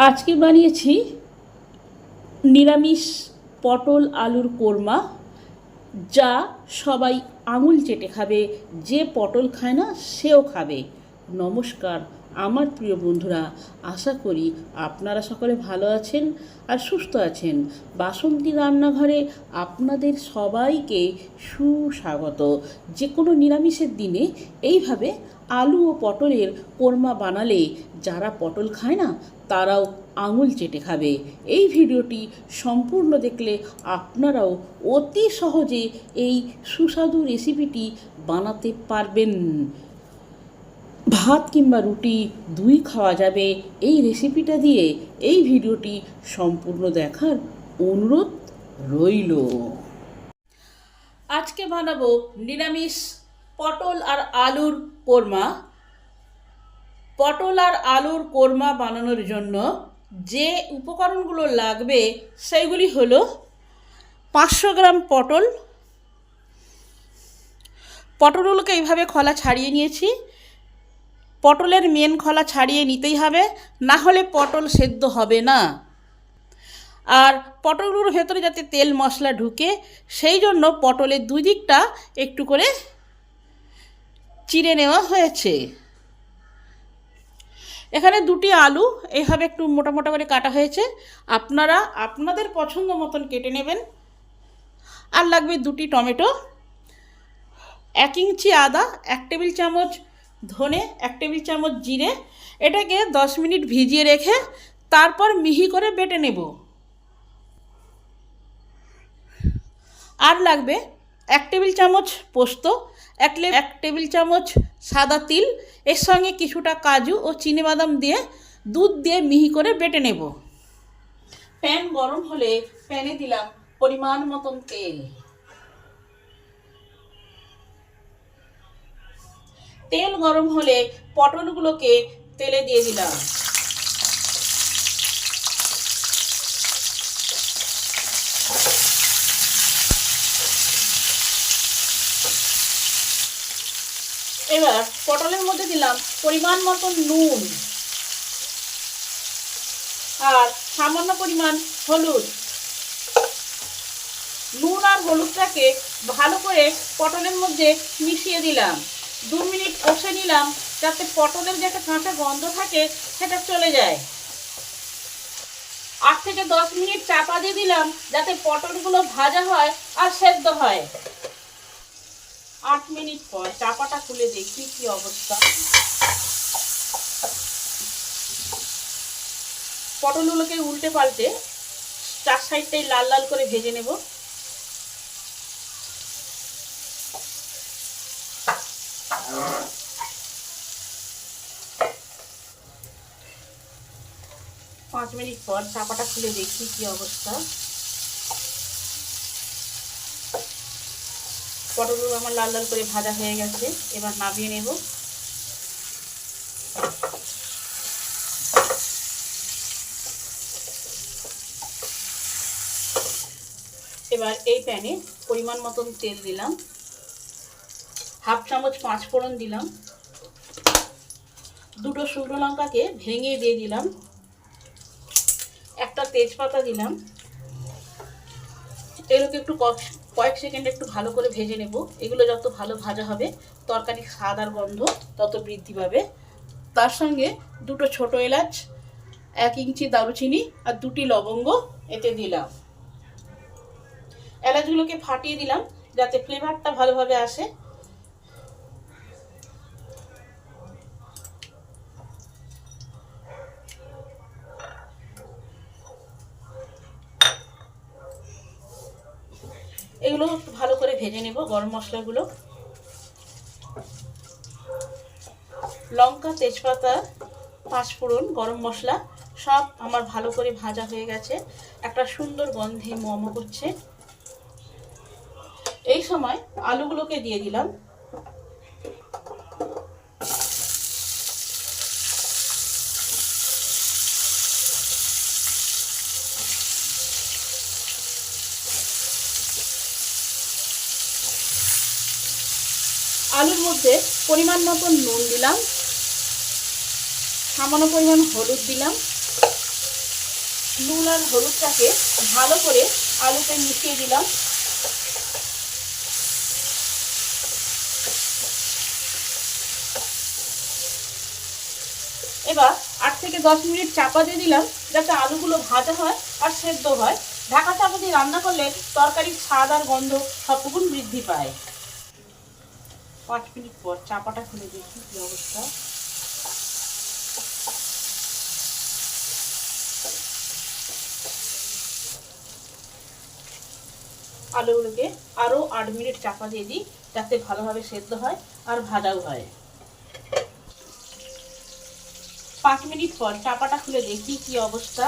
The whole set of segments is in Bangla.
আজকে বানিয়েছি নিরামিষ পটল আলুর কোরমা, যা সবাই আঙুল চেটে খাবে। যে পটল খায় না সেও খাবে। নমস্কার আমার প্রিয় বন্ধুরা, আশা করি আপনারা সকলে ভালো আছেন আর সুস্থ আছেন। বাসন্তী রান্নাঘরে আপনাদের সবাইকে সুস্বাগত। যে কোনো নিরামিষের দিনে এইভাবে আলু ও পটলের কোরমা বানালে যারা পটল খায় না তারাও আঙুল চেটে খাবে। এই ভিডিওটি সম্পূর্ণ দেখলে আপনারাও অতি সহজে এই সুস্বাদু রেসিপিটি বানাতে পারবেন। ভাত কিংবা রুটি দুই খাওয়া যাবে এই রেসিপিটা দিয়ে। এই ভিডিওটি সম্পূর্ণ দেখার অনুরোধ রইল। আজকে বানাবো নিরামিষ পটল আর আলুর কোরমা। পটল আর আলুর কোরমা বানানোর জন্য যে উপকরণগুলো লাগবে সেইগুলি হলো 500 গ্রাম পটল। পটলগুলোকে এইভাবে খোলা ছাড়িয়ে নিয়েছি। পটলের মেন খোলা ছাড়িয়ে নিতেই হবে, না হলে পটল সেদ্ধ হবে না। আর পটলগুলোর ভেতরে যাতে তেল মশলা ঢুকে সেই জন্য পটলের দুই দিকটা একটু করে চিড়ে নেওয়া হয়েছে। এখানে দুটি আলু এইভাবে একটু মোটা মোটা করে কাটা হয়েছে, আপনারা আপনাদের পছন্দ মতন কেটে নেবেন। আর লাগবে দুটি টমেটো, 1 ইঞ্চি আদা, 1 টেবিল চামচ ধনে, 1 টেবিল চামচ জিরে। এটাকে 10 মিনিট ভিজিয়ে রেখে তারপর মিহি করে বেটে নেব। আর লাগবে 1 টেবিল চামচ পোস্ত, 1 টেবিল চামচ সাদা তিল, এর সঙ্গে কিছুটা কাজু ও চিনিবাদাম দিয়ে দুধ দিয়ে মিহি করে বেটে নেব। প্যান গরম হলে প্যানে দিলাম পরিমাণ মতন তেল। তেল গরম হলে পটলগুলোকে তেলে দিয়ে দিলাম। এবার পটলের মধ্যে দিলাম পরিমাণ মতন নুন আর সামান্য পরিমাণ হলুদ। নুন আর হলুদটাকে ভালো করে পটলের মধ্যে মিশিয়ে দিলাম। 2 মিনিট কষে নিলাম যাতে পটলের যে একটা কাঁচা গন্ধ থাকে সেটা চলে যায়। 8 থেকে 10 মিনিট চাপা দিয়ে দিলাম যাতে পটলগুলো ভাজা হয় আর সেদ্ধ হয়। 8 মিনিট পর চাপাটা খুলে দেখি কি অবস্থা। পটলগুলোকে উল্টে পাল্টে 4 সাইডটাই লাল লাল করে ভেজে নেব। পাঁচ মিনিট পর চাপাটা খুলে দেখি কি অবস্থা। পটলগুলো আমার লাল লাল করে ভাজা হয়ে গেছে, এবার নামিয়ে নেব। এবার এই প্যানে পরিমাণ মতন তেল দিলাম, 1/2 চামচ 5 ফোড়ন দিলাম, 2টো শুকনো লঙ্কাকে ভেঙে দিয়ে দিলাম, একটা তেজপাতা দিলাম। এগুলোকে একটু কয়েক সেকেন্ড একটু ভালো করে ভেজে নেব। এগুলো যত ভালো ভাজা হবে তরকারির স্বাদ আর গন্ধ তত বৃদ্ধি পাবে। তার সঙ্গে 2টো ছোট এলাচ, 1 ইঞ্চি দারুচিনি আর 2টি লবঙ্গ এতে দিলাম। এলাচগুলোকে ফাটিয়ে দিলাম যাতে ফ্লেভারটা ভালোভাবে আসে। এগুলো ভালো করে ভেজে নেব। গরম মশলাগুলো, লঙ্কা, তেজপাতা, 5 ফোড়ন, গরম মশলা সব আমার ভালো করে ভাজা হয়ে গেছে। একটা সুন্দর গন্ধে মম করছে। এই সময় আলুগুলোকে দিয়ে দিলাম। আলুর মধ্যে পরিমাণ মতন নুন দিলাম, সামান্য পরিমাণ হলুদ দিলাম, নুন আর হলুদটাকে ভালো করে আলুতে মিশিয়ে দিলাম। এবার 8 থেকে 10 মিনিট চাপা দিয়ে দিলাম যাতে আলুগুলো ভাজা হয় আর সেদ্ধ হয়। ঢাকা চাপা দিয়ে রান্না করলে তরকারির স্বাদ আর গন্ধ সবটুকুন বৃদ্ধি পায়। 5 মিনিট পর চাপাটা খুলে দেখি কি অবস্থা। আলুগুলোকে আরও 8 মিনিট চাপা দিয়ে দিই যাতে ভালোভাবে সেদ্ধ হয় আর ভাজাও হয়। 5 মিনিট পর চাপাটা খুলে দেখি কি অবস্থা।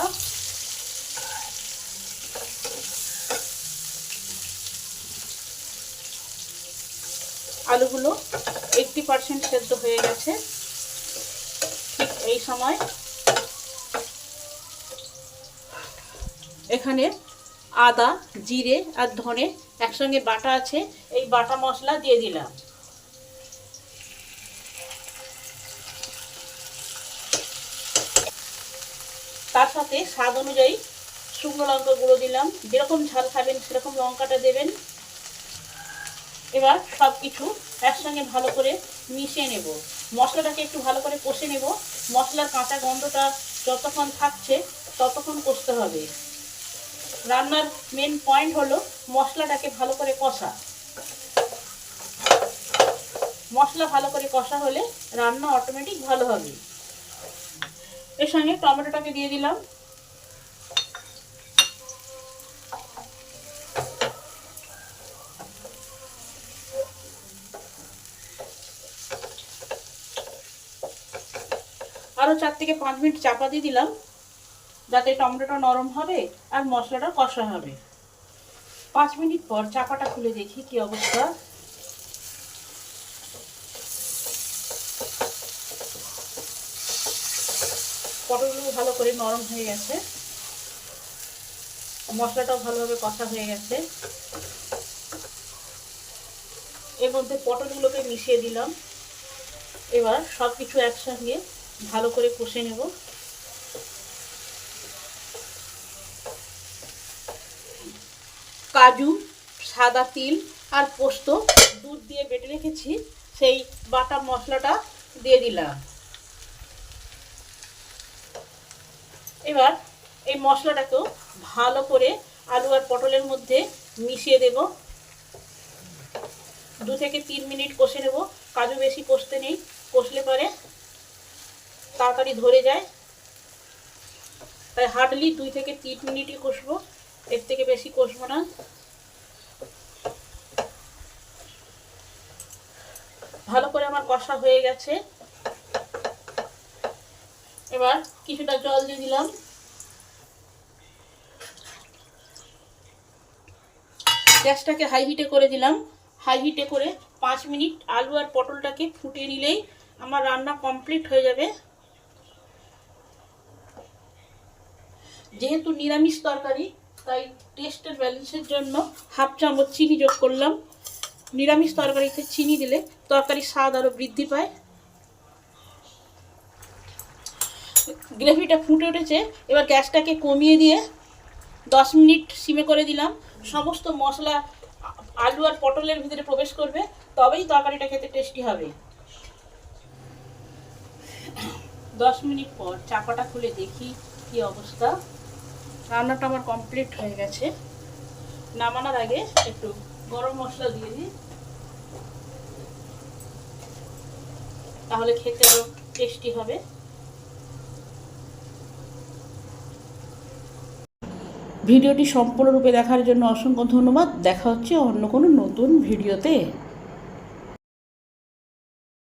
আলুগুলো 80% সেদ্ধ হয়ে গেছে। ঠিক এই সময় এখানে আদা, জিরে আর ধনে একসঙ্গে বাটা আছে, এই বাটা মশলা দিয়ে দিলাম। তার সাথে স্বাদ অনুযায়ী শুকনো লঙ্কা গুঁড়ো দিলাম। যেরকম ঝাল খাবেন সেরকম লঙ্কাটা দেবেন। এবার সব কিছু একসঙ্গে ভালো করে মিশিয়ে নেব। মশলাটাকে একটু ভালো করে কষে নেব। মশলার কাঁচা গন্ধটা যতক্ষণ থাকছে ততক্ষণ কষতে হবে। রান্নার মেন পয়েন্ট হলো মশলাটাকে ভালো করে কষা। মশলা ভালো করে কষা হলে রান্না অটোমেটিক ভালো হবে। এর সঙ্গে টমেটোটাকে দিয়ে দিলাম। আরও 4 থেকে 5 মিনিট চাপা দিয়ে দিলাম যাতে টমেটোটা নরম হবে আর মশলাটা কষা হবে। 5 মিনিট পর চাপাটা খুলে দেখি কি অবস্থা। পটলগুলো ভালো করে নরম হয়ে গেছে, মশলাটাও ভালোভাবে কষা হয়ে গেছে। এর মধ্যে পটলগুলোকে মিশিয়ে দিলাম। এবার সব কিছু একসঙ্গে ভালো করে কষে নেব। কাজু, সাদা তিল আর পোস্ত দুধ দিয়ে বেটে রেখেছি, সেই বাটা মশলাটা দিয়ে দিলাম। এবার এই মশলাটাকেও ভালো করে আলু আর পটলের মধ্যে মিশিয়ে দেব। 2 থেকে 3 মিনিট কষে নেব। কাজু বেশি কষতে নেই, কষলে পরে তাড়াতাড়ি ধরে যায়, তাই হার্ডলি 2 থেকে 3 মিনিটই কষবো, এর থেকে বেশি কষবো না। ভালো করে আমার কষা হয়ে গেছে। এবার কিছুটা জল দিয়ে দিলাম। গ্যাসটাকে হাই হিটে করে দিলাম। হাই হিটে করে 5 মিনিট আলু আর পটলটাকে ফুটিয়ে নিলেই আমার রান্না কমপ্লিট হয়ে যাবে। যেহেতু নিরামিষ তরকারি তাই টেস্টের ব্যালেন্সের জন্য হাফ চামচ চিনি যোগ করলাম। নিরামিষ তরকারিতে চিনি দিলে তরকারির স্বাদ আরও বৃদ্ধি পায়। গ্রেভিটা ফুটে উঠেছে, এবার গ্যাসটাকে কমিয়ে দিয়ে 10 মিনিট সিমে করে দিলাম। সমস্ত মশলা আলু আর পটলের ভিতরে প্রবেশ করবে, তবেই তরকারিটা খেতে টেস্টি হবে। 10 মিনিট পর চাপাটা খুলে দেখি কি অবস্থা। রান্নাটা আমার কমপ্লিট হয়ে গেছে। নামানোর আগে একটু গরম মশলা দিয়ে দিই, তাহলে খেতে আরও টেস্টি হবে। ভিডিওটি সম্পূর্ণরূপে দেখার জন্য অসংখ্য ধন্যবাদ। দেখা হচ্ছে অন্য কোনো নতুন ভিডিওতে।